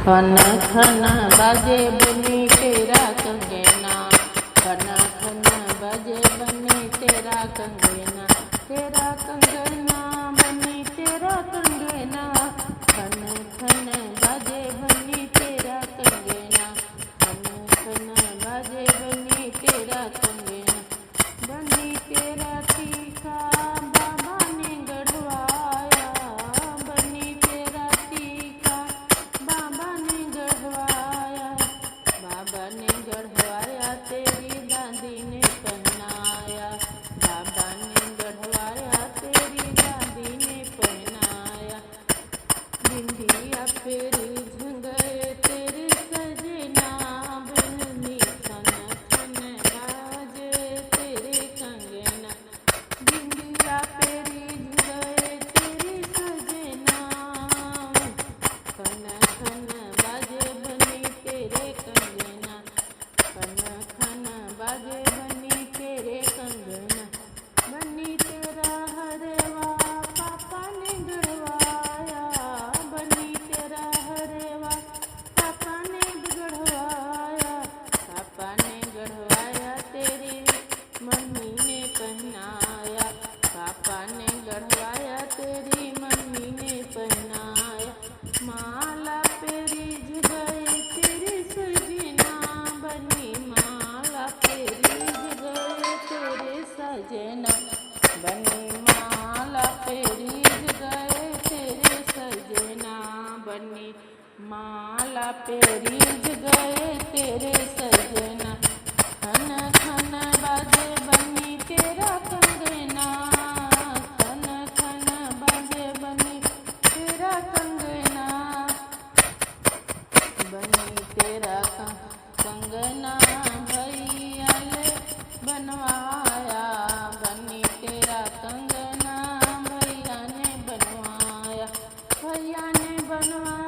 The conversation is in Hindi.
खन खन बाजे बनी तेरा कंगना, खन खन बाजे बनी तेरा कंगना, तेरा कंगना बनी तेरा कंगना, खन खन बाजे बनी तेरा कंगना, खन खन बाजे बनी तेरा कंगना, बनी तेरा टीका बाबा ने गढ़वाया, बनी तेरा टीका बाबा ने गढ़वाया, बाबा ने गढ़वाया तेरी दादी ने पहनाया, बाबा ने गढ़वाया तेरी दादी ने पहनाया, बिंदिया फेरी झुंगए तेरे सजना, बनी खन खन बाजे तेरे कंगना, बिंदिया फेरी झुंगए तेरे सजना, खन खन बाजे बनी तेरे कंगना, खन खन बाजे बनी तेरे कंगना, बनी तेरा हरवा पापा ने गढ़वाया, बनी तेरा हरवा पापा ने गढ़वाया, पापा ने गढ़वाया तेरी मम्मी ने पहनाया, पापा ने गढ़वाया तेरी मम्मी ने पहनाया, माला पेरी गए तेरे सजना, बनी माला पेरी गए तेरे सजना, बनी माला पेरी गए तेरे सजना, बनी माला पेरी गए तेरे सजना, खन खन बाजे बनी तेरा कंगना, खन खन बाजे बनी तेरा कंगना, बनी तेरा कंगना भैया ले बनवाया, बनी तेरा कंगना भैया ने बनवाया, भैया ने बनवाया